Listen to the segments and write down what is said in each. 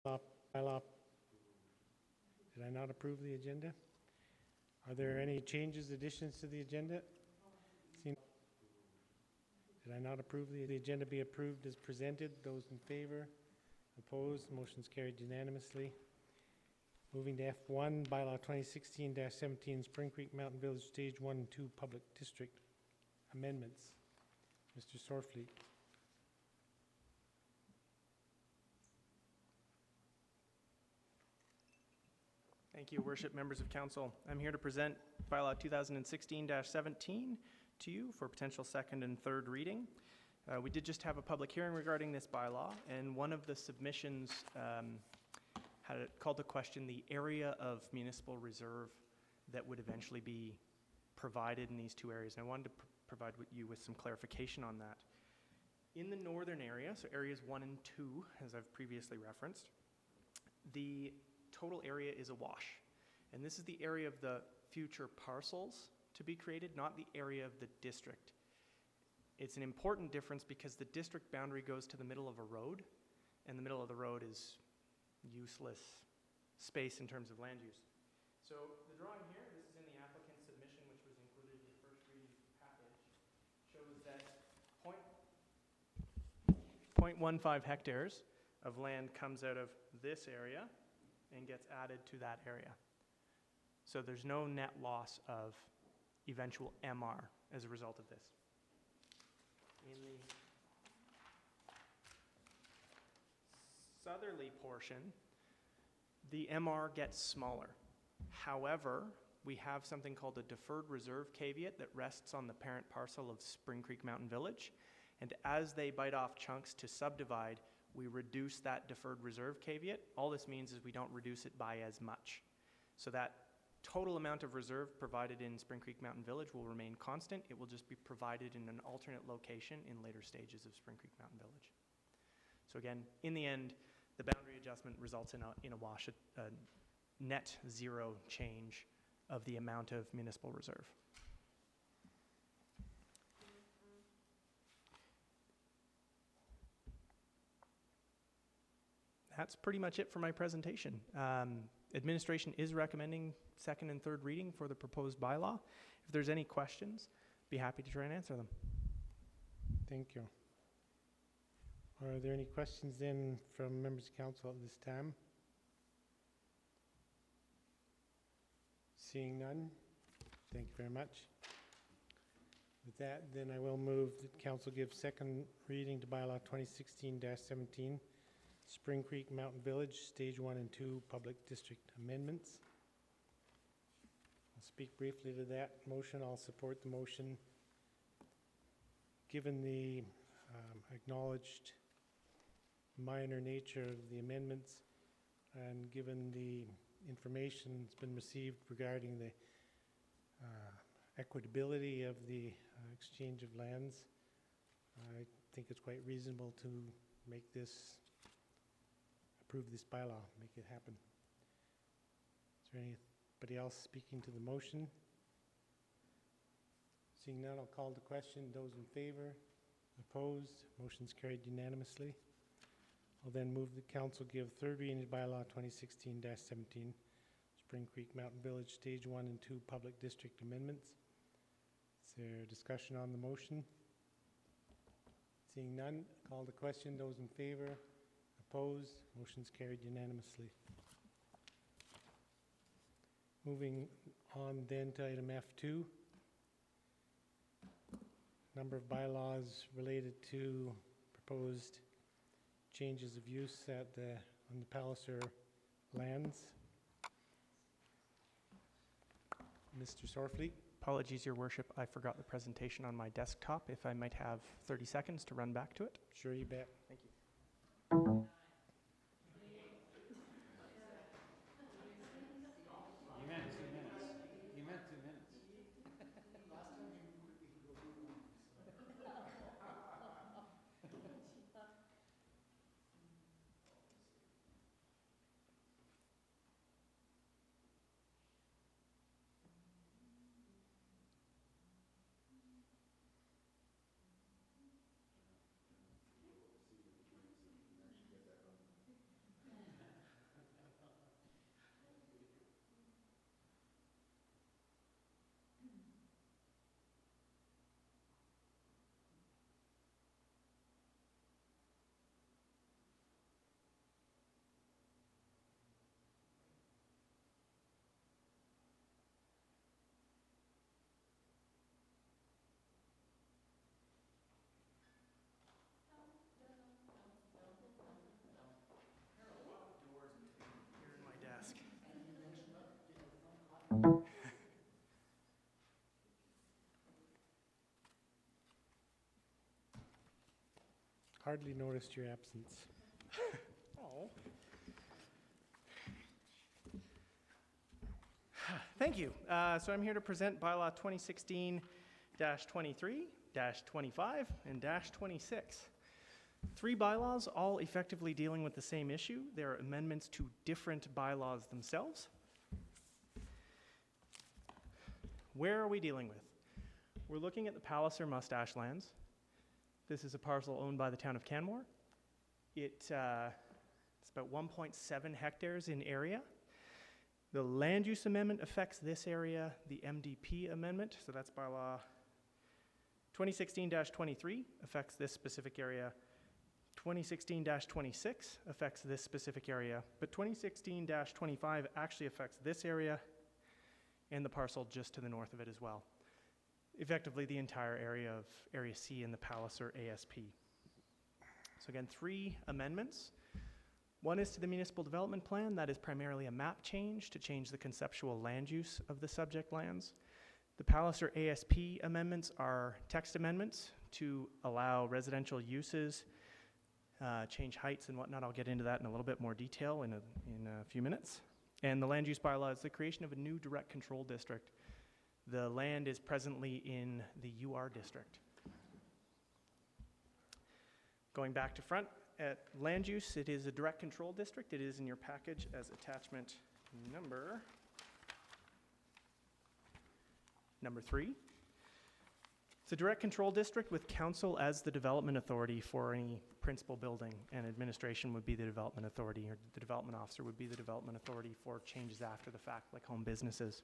Bylaw. Did I not approve the agenda? Are there any changes, additions to the agenda? Did I not approve the agenda be approved as presented? Those in favor? Opposed? Motion's carried unanimously. Moving to F1, Bylaw 2016-17, Spring Creek Mountain Village Stage 1 and 2 Public District Amendments. Mr. Sorfleet. Thank you, Worship, members of Council. I'm here to present Bylaw 2016-17 to you for potential second and third reading. We did just have a public hearing regarding this bylaw, and one of the submissions had called to question the area of municipal reserve that would eventually be provided in these two areas. And I wanted to provide you with some clarification on that. In the northern area, so areas 1 and 2, as I've previously referenced, the total area is a wash. And this is the area of the future parcels to be created, not the area of the district. It's an important difference because the district boundary goes to the middle of a road, and the middle of the road is useless space in terms of land use. So the drawing here, this is in the applicant's submission, which was included in the first reading package, shows that 0.15 hectares of land comes out of this area and gets added to that area. So there's no net loss of eventual MR as a result of this. In the southerly portion, the MR gets smaller. However, we have something called a deferred reserve caveat that rests on the parent parcel of Spring Creek Mountain Village. And as they bite off chunks to subdivide, we reduce that deferred reserve caveat. All this means is we don't reduce it by as much. So that total amount of reserve provided in Spring Creek Mountain Village will remain constant. It will just be provided in an alternate location in later stages of Spring Creek Mountain Village. So again, in the end, the boundary adjustment results in a wash, a net zero change of the amount of municipal reserve. That's pretty much it for my presentation. Administration is recommending second and third reading for the proposed bylaw. If there's any questions, be happy to try and answer them. Thank you. Are there any questions then from members of council at this time? Seeing none, thank you very much. With that, then I will move that council give second reading to bylaw 2016-17, Spring Creek Mountain Village, Stage 1 and 2 Public District Amendments. I'll speak briefly to that motion. I'll support the motion. Given the acknowledged minor nature of the amendments and given the information that's been received regarding the equitability of the exchange of lands, I think it's quite reasonable to make this approve this bylaw, make it happen. Is there anybody else speaking to the motion? Seeing none, I'll call the question. Those in favor? Opposed? Motion's carried unanimously. I'll then move the council give third reading to bylaw 2016-17, Spring Creek Mountain Village Stage 1 and 2 Public District Amendments. Is there discussion on the motion? Seeing none, call the question. Those in favor? Opposed? Motion's carried unanimously. Moving on then to item F2. Number of bylaws related to proposed changes of use at on the Palliser lands. Mr. Sorfleet. Apologies, Your Worship. I forgot the presentation on my desktop. If I might have 30 seconds to run back to it. Sure, you bet. Thank you. Hardly noticed your absence. Oh. Thank you. So I'm here to present Bylaw 2016-23, -25, and -26. 3 bylaws, all effectively dealing with the same issue. They're amendments to different bylaws themselves. Where are we dealing with? We're looking at the Palliser Moustache lands. This is a parcel owned by the town of Canmore. It's about 1.7 hectares in area. The land use amendment affects this area. The MDP amendment, so that's bylaw 2016-23, affects this specific area. 2016-26 affects this specific area, but 2016-25 actually affects this area and the parcel just to the north of it as well. Effectively the entire area of Area C in the Palliser ASP. So again, 3 amendments. One is to the municipal development plan. That is primarily a map change to change the conceptual land use of the subject lands. The Palliser ASP amendments are text amendments to allow residential uses, change heights and whatnot. I'll get into that in a little bit more detail in a few minutes. And the land use bylaw is the creation of a new direct control district. The land is presently in the UR district. Going back to front, at land use, it is a direct control district. It is in your package as attachment number 3. It's a direct control district with council as the development authority for any principal building, and administration would be the development authority, or the development officer would be the development authority for changes after the fact, like home businesses.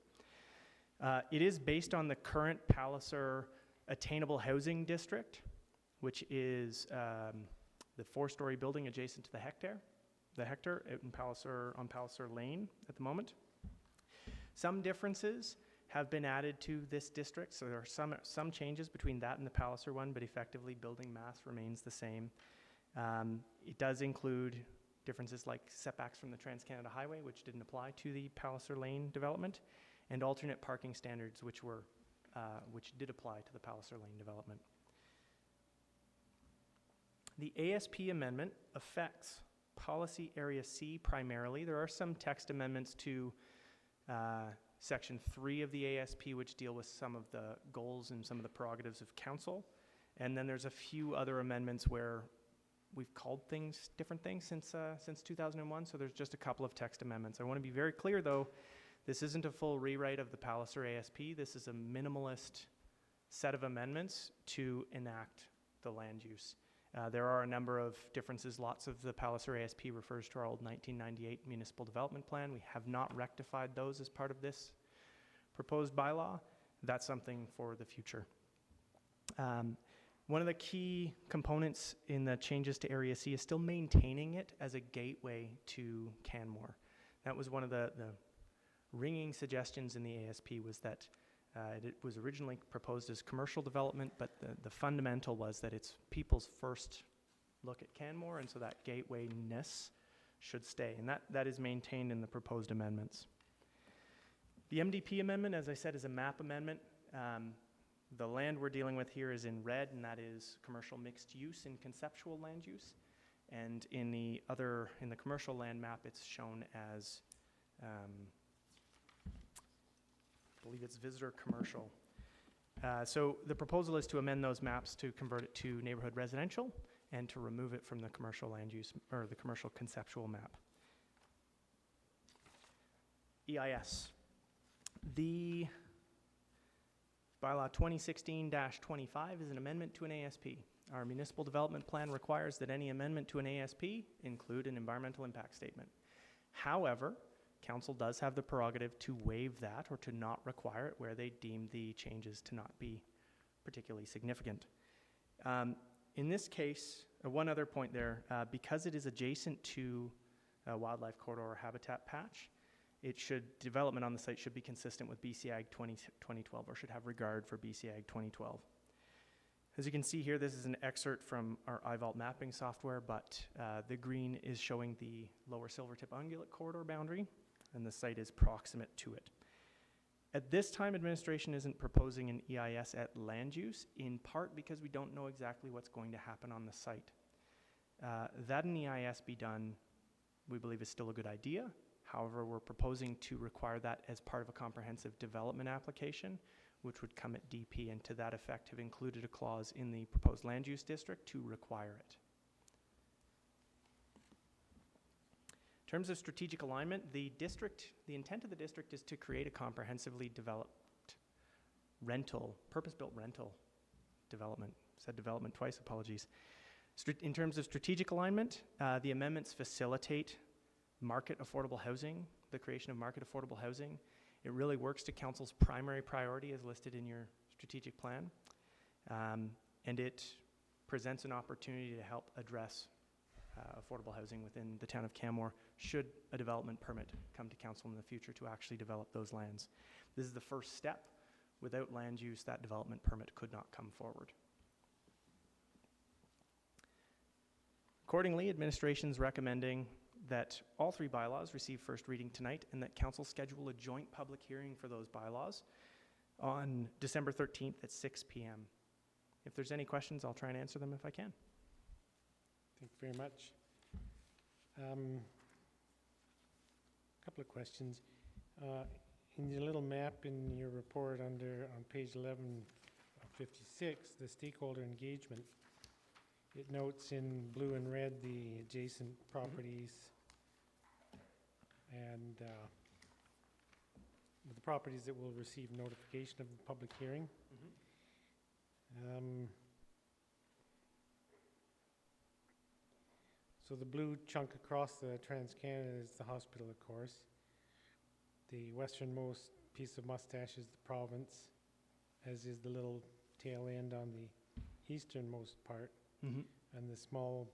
It is based on the current Palliser Attainable Housing District, which is the 4-story building adjacent to the Hectare out in Palliser, on Palliser Lane at the moment. Some differences have been added to this district, so there are some changes between that and the Palliser one, but effectively building mass remains the same. It does include differences like setbacks from the Trans-Canada Highway, which didn't apply to the Palliser Lane development, and alternate parking standards, which did apply to the Palliser Lane development. The ASP amendment affects Policy Area C primarily. There are some text amendments to Section 3 of the ASP, which deal with some of the goals and some of the prerogatives of council. And then there's a few other amendments where we've called things different things since 2001, so there's just a couple of text amendments. I want to be very clear, though, this isn't a full rewrite of the Palliser ASP. This is a minimalist set of amendments to enact the land use. There are a number of differences. Lots of the Palliser ASP refers to our old 1998 municipal development plan. We have not rectified those as part of this proposed bylaw. That's something for the future. One of the key components in the changes to Area C is still maintaining it as a gateway to Canmore. That was one of the ringing suggestions in the ASP, was that it was originally proposed as commercial development, but the fundamental was that it's people's first look at Canmore, and so that gateway-ness should stay, and that is maintained in the proposed amendments. The MDP amendment, as I said, is a map amendment. The land we're dealing with here is in red, and that is commercial mixed use and conceptual land use. And in the commercial land map, it's shown as I believe it's visitor commercial. So the proposal is to amend those maps to convert it to neighborhood residential and to remove it from the commercial land use, or the commercial conceptual map. EIS. The bylaw 2016-25 is an amendment to an ASP. Our municipal development plan requires that any amendment to an ASP include an environmental impact statement. However, council does have the prerogative to waive that or to not require it where they deem the changes to not be particularly significant. In this case, one other point there, because it is adjacent to a wildlife corridor or habitat patch, development on the site should be consistent with BC Ag 2012, or should have regard for BC Ag 2012. As you can see here, this is an excerpt from our iVault mapping software, but the green is showing the lower Silvertip ungulate corridor boundary, and the site is proximate to it. At this time, administration isn't proposing an EIS at land use, in part because we don't know exactly what's going to happen on the site. That an EIS be done, we believe is still a good idea. However, we're proposing to require that as part of a comprehensive development application, which would come at DP, and to that effect have included a clause in the proposed land use district to require it. In terms of strategic alignment, the intent of the district is to create a comprehensively developed purpose-built rental development. Said development twice, apologies. In terms of strategic alignment, the amendments facilitate market affordable housing, the creation of market affordable housing. It really works to council's primary priority as listed in your strategic plan. And it presents an opportunity to help address affordable housing within the town of Canmore should a development permit come to council in the future to actually develop those lands. This is the first step. Without land use, that development permit could not come forward. Accordingly, administration is recommending that all three bylaws receive first reading tonight and that council schedule a joint public hearing for those bylaws on December 13th at 6 p.m. If there's any questions, I'll try and answer them if I can. Thank you very much. Couple of questions. In your little map in your report on page 11 of 56, the stakeholder engagement, it notes in blue and red the adjacent properties and the properties that will receive notification of the public hearing. So the blue chunk across the Trans-Canada is the hospital, of course. The westernmost piece of Moustache is the province, as is the little tail end on the easternmost part. And the small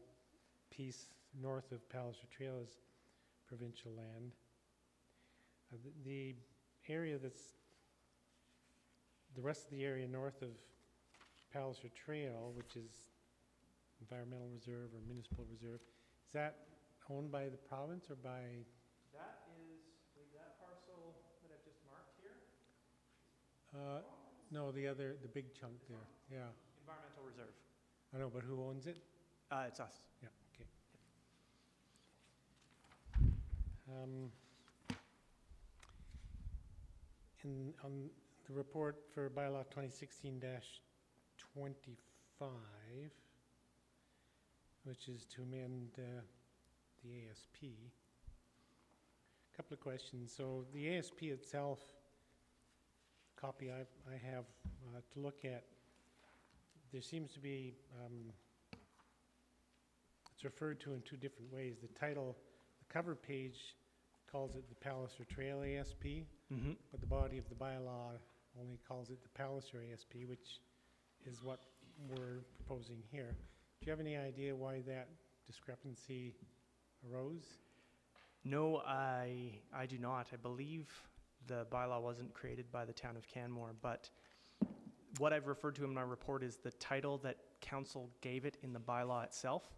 piece north of Palliser Trail is provincial land. The area the rest of the area north of Palliser Trail, which is environmental reserve or municipal reserve, is that owned by the province or by? That is, I believe that parcel that I've just marked here? No, the big chunk there, yeah. Environmental reserve. I know, but who owns it? It's us. Yeah, okay. On the report for Bylaw 2016-25, which is to amend the ASP, a couple of questions. So the ASP itself, copy I have to look at, there seems to be, it's referred to in two different ways. The title, the cover page calls it the Palliser Trail ASP, but the body of the bylaw only calls it the Palliser ASP, which is what we're proposing here. Do you have any idea why that discrepancy arose? No, I do not. I believe the bylaw wasn't created by the town of Canmore, but what I've referred to in my report is the title that council gave it in the bylaw itself,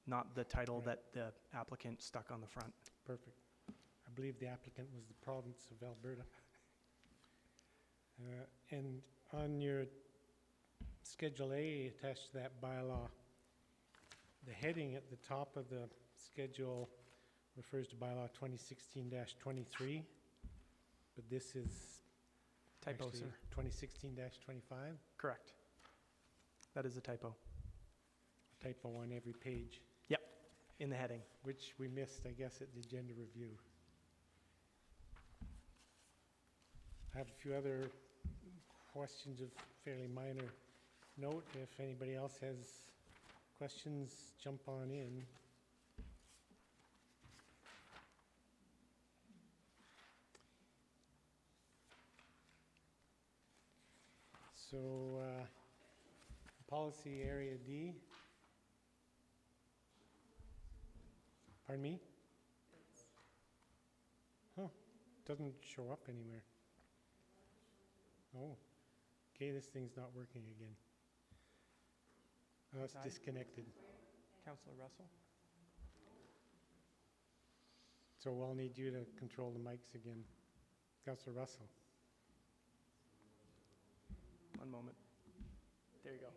not the title that the applicant stuck on the front. Perfect. I believe the applicant was the province of Alberta. And on your Schedule A attached to that bylaw, the heading at the top of the schedule refers to Bylaw 2016-23, but this is Typo, actually sir. 2016-25. Correct. That is a typo. Typo on every page. Yep, in the heading. Which we missed, I guess, at the agenda review. I have a few other questions of fairly minor note. If anybody else has questions, jump on in. So, policy area D. Pardon me? Huh, doesn't show up anywhere. Oh, okay, this thing's not working again. Oh, it's Side? disconnected. Councillor Russell? So we'll need you to control the mics again. Councillor Russell. One moment. There you go.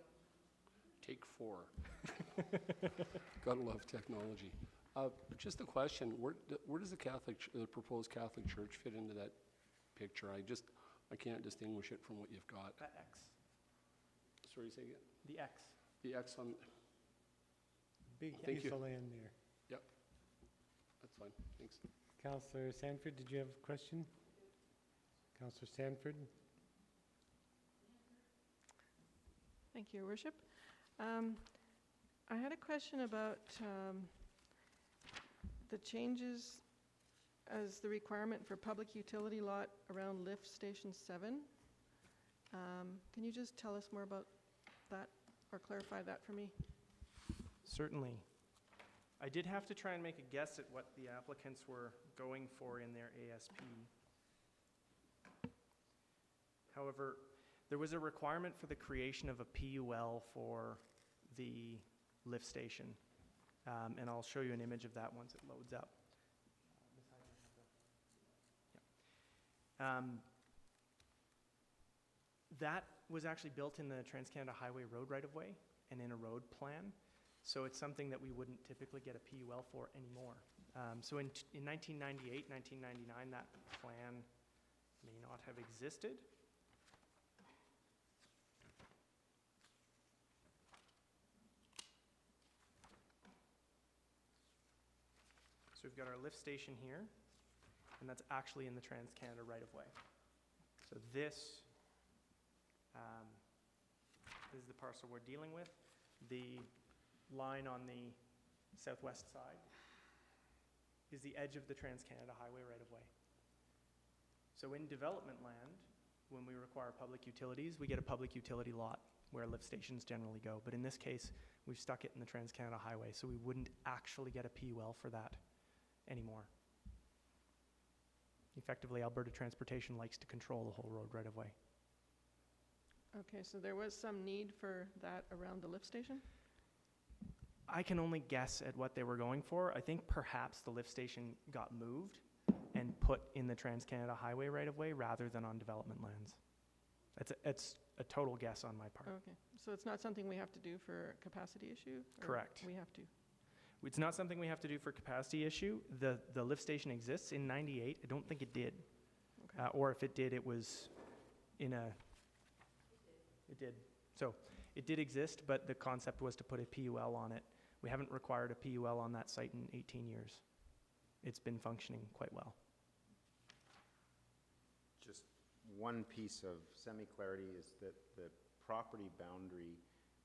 Take 4. Gotta love technology. Just a question, where does the proposed Catholic Church fit into that picture? I can't distinguish it from what you've got. That X. Sorry, say again? The X. The X on, Big Thank piece you. of land there. yep. That's fine, thanks. Councillor Sanford, did you have a question? Councillor Sanford? Thank you, Your Worship. I had a question about the changes as the requirement for public utility lot around lift station 7. Can you just tell us more about that or clarify that for me? Certainly. I did have to try and make a guess at what the applicants were going for in their ASP. However, there was a requirement for the creation of a PUL for the lift station. And I'll show you an image of that once it loads up. That was actually built in the Trans-Canada Highway Road right-of-way and in a road plan. So it's something that we wouldn't typically get a PUL for anymore. So in 1998, 1999, that plan may not have existed. So we've got our lift station here, and that's actually in the Trans-Canada right-of-way. So this is the parcel we're dealing with. The line on the southwest side is the edge of the Trans-Canada Highway right-of-way. So in development land, when we require public utilities, we get a public utility lot where lift stations generally go. But in this case, we've stuck it in the Trans-Canada Highway, so we wouldn't actually get a PUL for that anymore. Effectively, Alberta Transportation likes to control the whole road right-of-way. Okay, so there was some need for that around the lift station? I can only guess at what they were going for. I think perhaps the lift station got moved and put in the Trans-Canada Highway right-of-way rather than on development lands. It's a total guess on my part. Okay, so it's not something we have to do for a capacity issue? Or Correct. we have to? It's not something we have to do for capacity issue. The lift station exists in '98. I don't think it did. Okay. Or if it did, it was in a... It did. So it did exist, but the concept was to put a PUL on it. We haven't required a PUL on that site in 18 years. It's been functioning quite well. Just one piece of semi-clarity is that the property boundary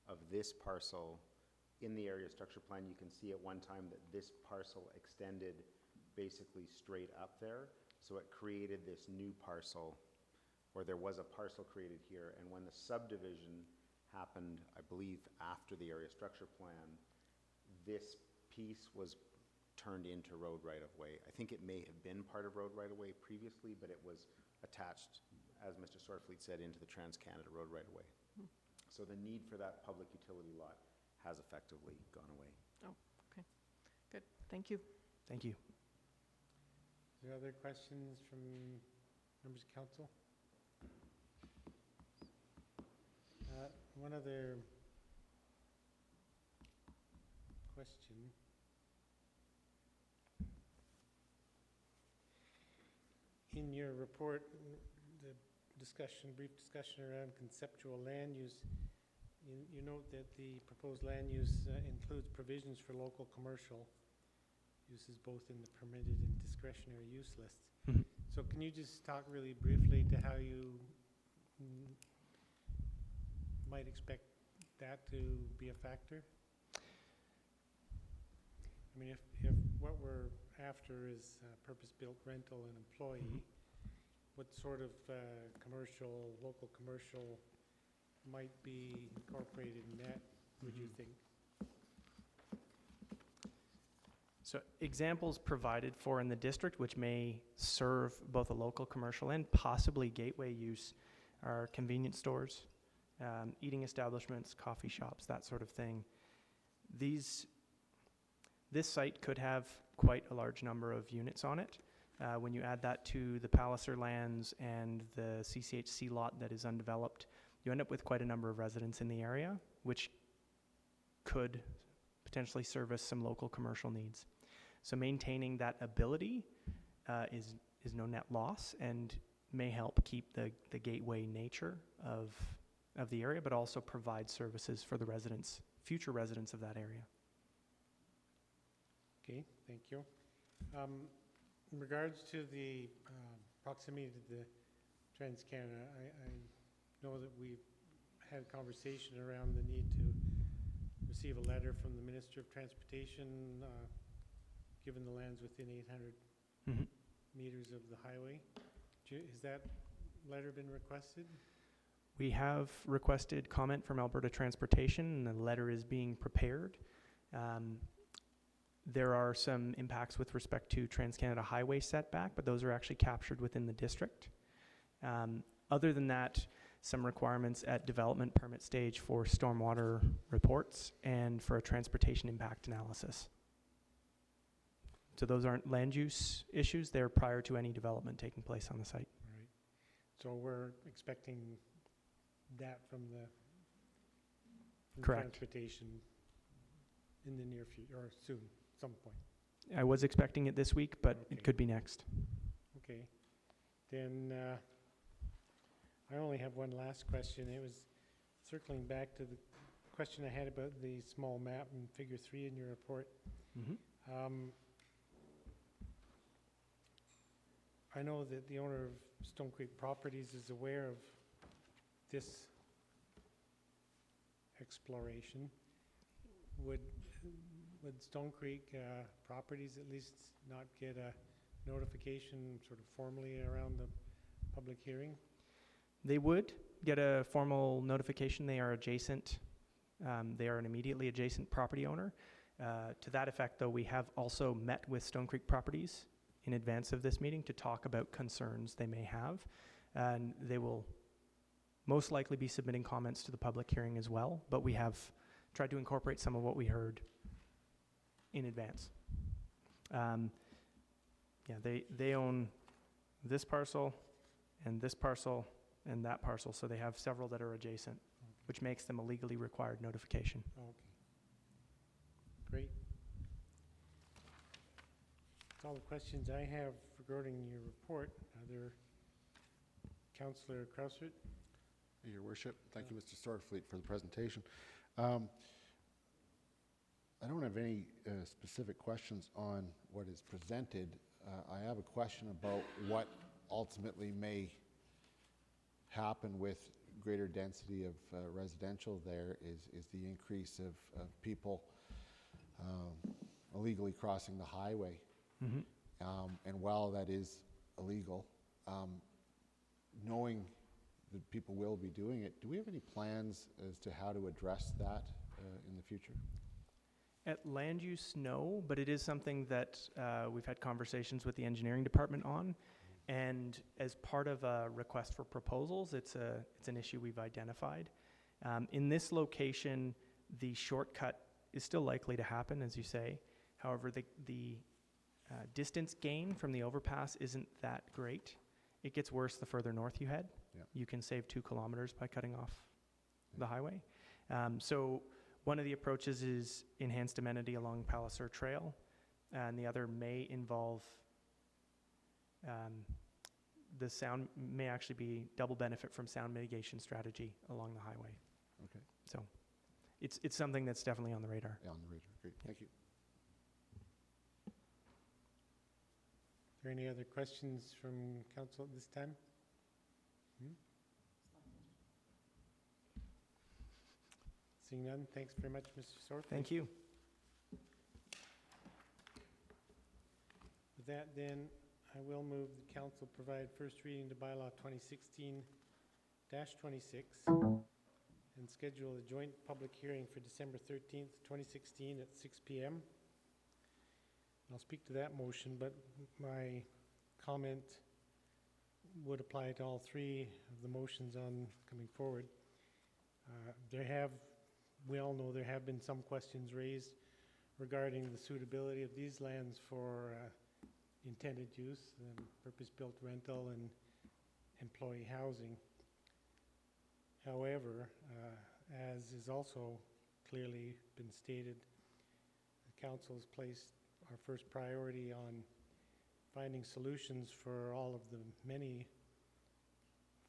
of this parcel in the area structure plan, you can see at one time that this parcel extended basically straight up there. So it created this new parcel, or there was a parcel created here. And when the subdivision happened, I believe after the area structure plan, this piece was turned into road right-of-way. I think it may have been part of road right-of-way previously, but it was attached, as Mr. Sorfleet said, into the Trans-Canada road right-of-way. So the need for that public utility lot has effectively gone away. Oh, okay. Good. Thank you. Thank you. Is there other questions from members of council? One other question. In your report, the brief discussion around conceptual land use, you note that the proposed land use includes provisions for local commercial uses both in the permitted and discretionary use lists. Mhm. So can you just talk really briefly to how you might expect that to be a factor? I mean, if what we're after is purpose-built rental and employee, what sort of local commercial might be incorporated in that, would you think? So examples provided for in the district, which may serve both a local commercial and possibly gateway use, are convenience stores, eating establishments, coffee shops, that sort of thing. This site could have quite a large number of units on it. When you add that to the Palliser lands and the CCHC lot that is undeveloped, you end up with quite a number of residents in the area, which could potentially service some local commercial needs. So maintaining that ability is no net loss and may help keep the gateway nature of the area, but also provide services for the residents, future residents of that area. Okay, thank you. In regards to the proximity to the Trans-Canada, I know that we've had a conversation around the need to receive a letter from the Minister of Transportation, given the lands within 800 meters of the highway. Has that letter been requested? We have requested comment from Alberta Transportation, and the letter is being prepared. There are some impacts with respect to Trans-Canada Highway setback, but those are actually captured within the district. Other than that, some requirements at development permit stage for stormwater reports and for a transportation impact analysis. So those aren't land use issues, they're prior to any development taking place on the site. Right. So we're expecting that from Correct. transportation in the near future, or soon, some point. I was expecting it this week, but Okay. it could be next. Okay. Then I only have one last question. It was circling back to the question I had about the small map in Figure 3 in your report. I know that the owner of Stone Creek Properties is aware of this exploration. Would Stone Creek Properties at least not get a notification sort of formally around the public hearing? They would get a formal notification. They are adjacent. They are an immediately adjacent property owner. To that effect, though, we have also met with Stone Creek Properties in advance of this meeting to talk about concerns they may have. And they will most likely be submitting comments to the public hearing as well, but we have tried to incorporate some of what we heard in advance. They own this parcel and that parcel, so they have several that are adjacent, which makes them a legally required notification. Okay. Great. That's all the questions I have regarding your report. Councillor Krausert? Your Worship, thank you, Mr. Storfleet, for the presentation. I don't have any specific questions on what is presented. I have a question about what ultimately may happen with greater density of residential there is the increase of people illegally crossing the highway. And while that is illegal, knowing that people will be doing it, do we have any plans as to how to address that in the future? At land use, no, but it is something that we've had conversations with the engineering department on. And as part of a request for proposals, it's an issue we've identified. In this location, the shortcut is still likely to happen, as you say. However, the distance gain from the overpass isn't that great. It gets worse the further north you head. Yeah. You can save 2 kilometers by cutting off the highway. So one of the approaches is enhanced amenity along Palliser Trail, and the other may involve the sound may actually be double benefit from sound mitigation strategy along the highway. Okay. So it's something that's definitely on the radar. Yeah, on the radar. Great. Thank you. Are there any other questions from council at this time? Seeing none, thanks very much, Mr. Sorf. Thank you. With that, then, I will move the council provide first reading to bylaw 2016-26 and schedule a joint public hearing for December 13th, 2016 at 6 p.m. I'll speak to that motion, but my comment would apply to all 3 of the motions on coming forward. We all know there have been some questions raised regarding the suitability of these lands for intended use, purpose-built rental and employee housing. However, as is also clearly been stated, the council's placed our first priority on finding solutions for all of the many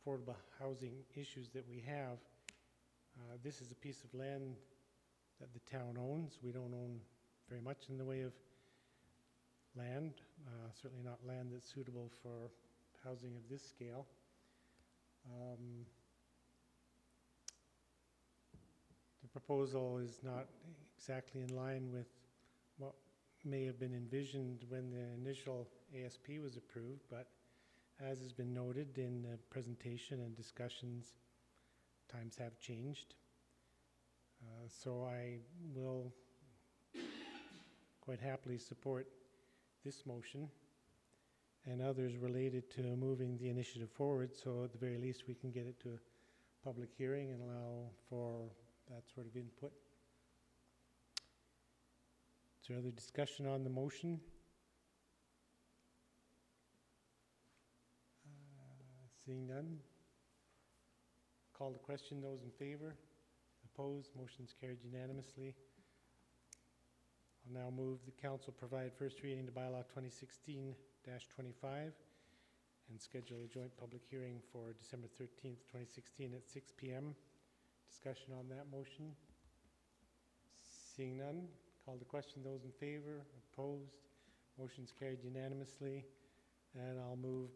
affordable housing issues that we have. This is a piece of land that the town owns. We don't own very much in the way of land, certainly not land that's suitable for housing of this scale. The proposal is not exactly in line with what may have been envisioned when the initial ASP was approved, but as has been noted in the presentation and discussions, times have changed. So I will quite happily support this motion and others related to moving the initiative forward, so at the very least we can get it to a public hearing and allow for that sort of input. Is there other discussion on the motion? Seeing none. Call the question. Those in favor? Opposed? Motion's carried unanimously. I'll now move the council provide first reading to Bylaw 2016-25 and schedule a joint public hearing for December 13th, 2016 at 6 p.m. Discussion on that motion? Seeing none. Call the question. Those in favor? Opposed? Motion's carried unanimously. And I'll move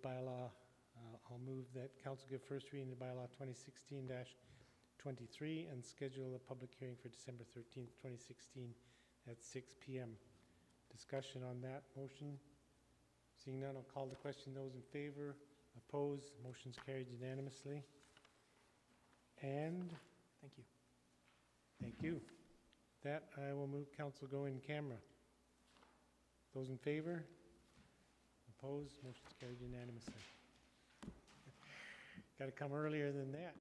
that council give first reading to Bylaw 2016-23 and schedule a public hearing for December 13th, 2016 at 6 p.m. Discussion on that motion? Seeing none, I'll call the question. Those in favor? Opposed? Motion's carried unanimously. And Thank you. thank you. That I will move council go in camera. Those in favor? Opposed? Motion's carried unanimously. Got to come earlier than that.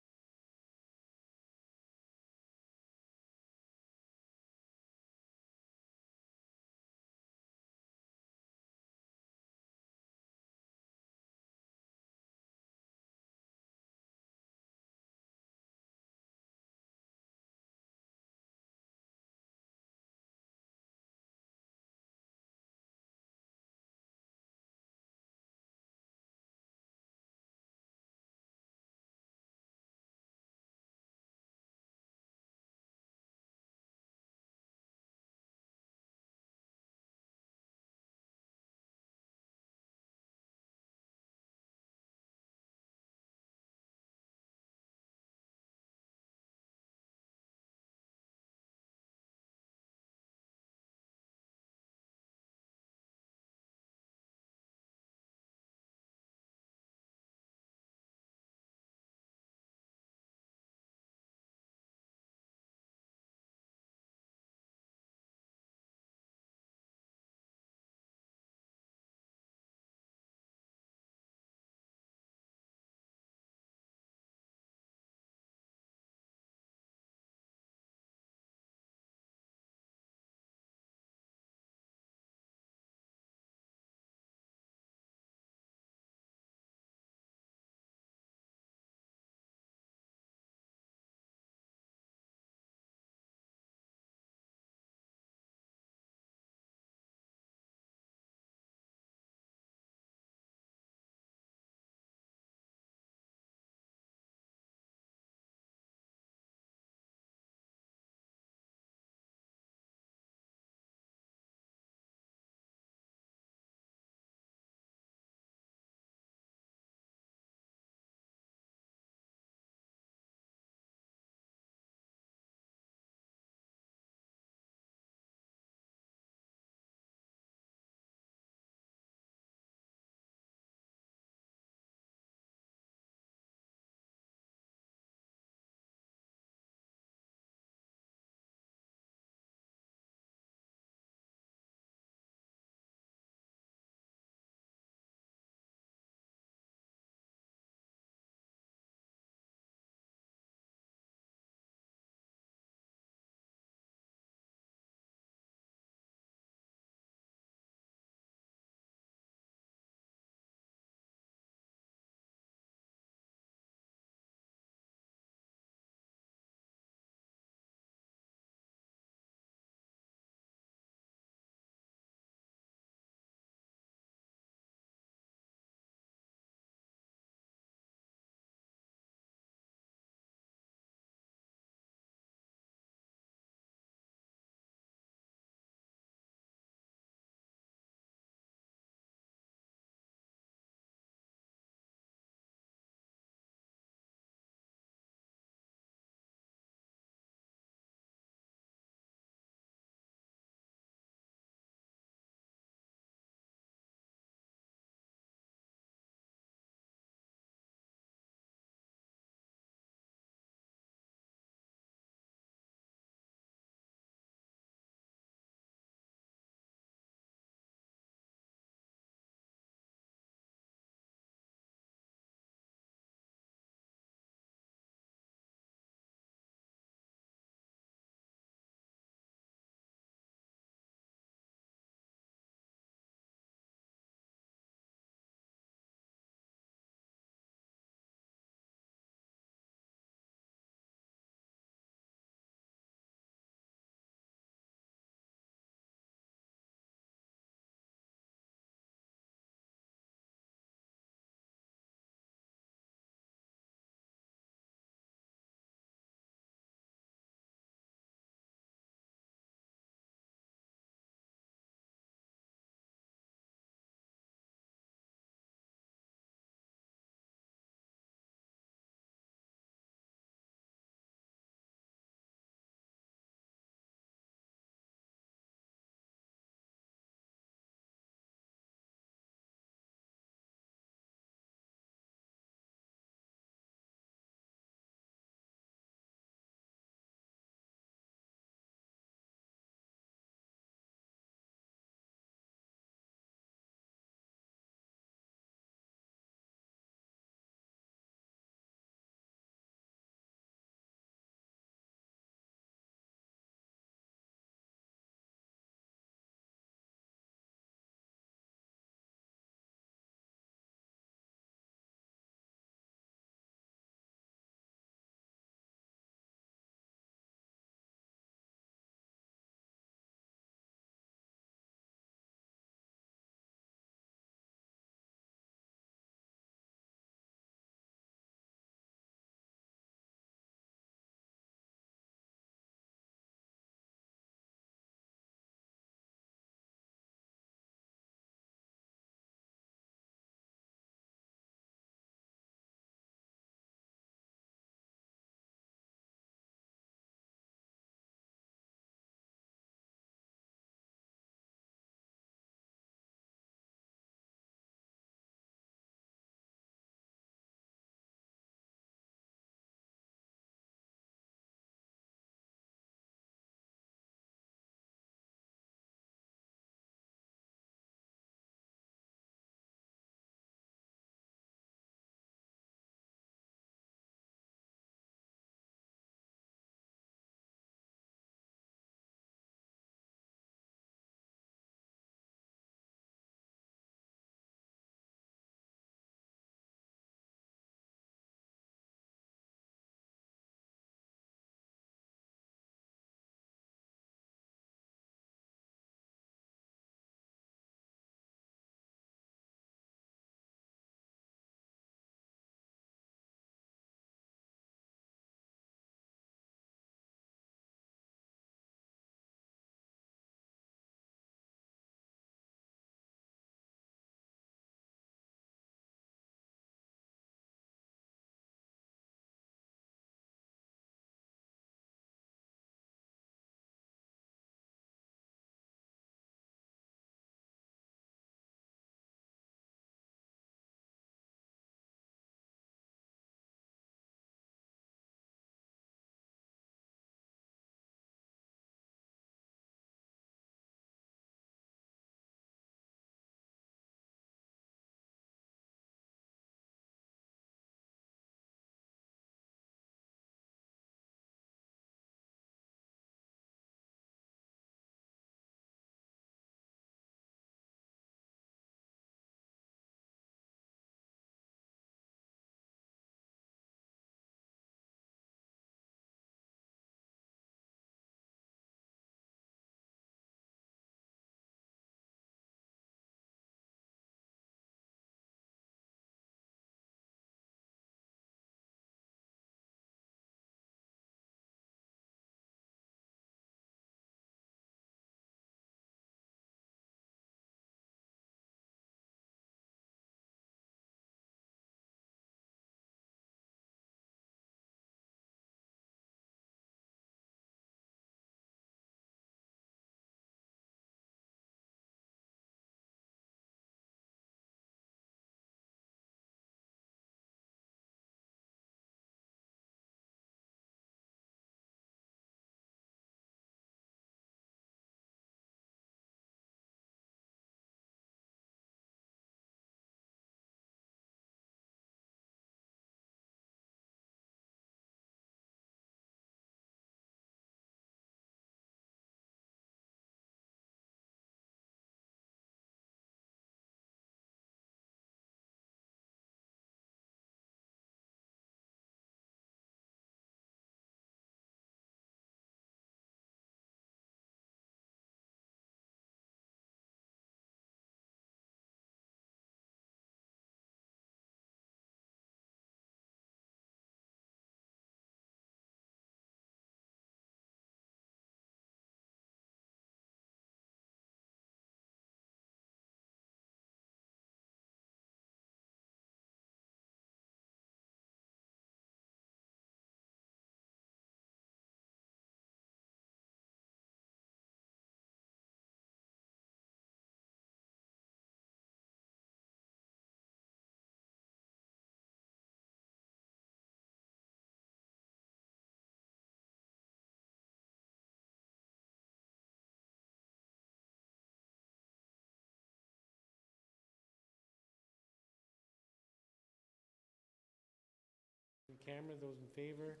camera. Those in favor?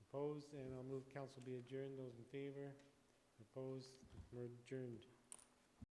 Opposed? And I'll move council be adjourned. Those in favor? Opposed? We're adjourned.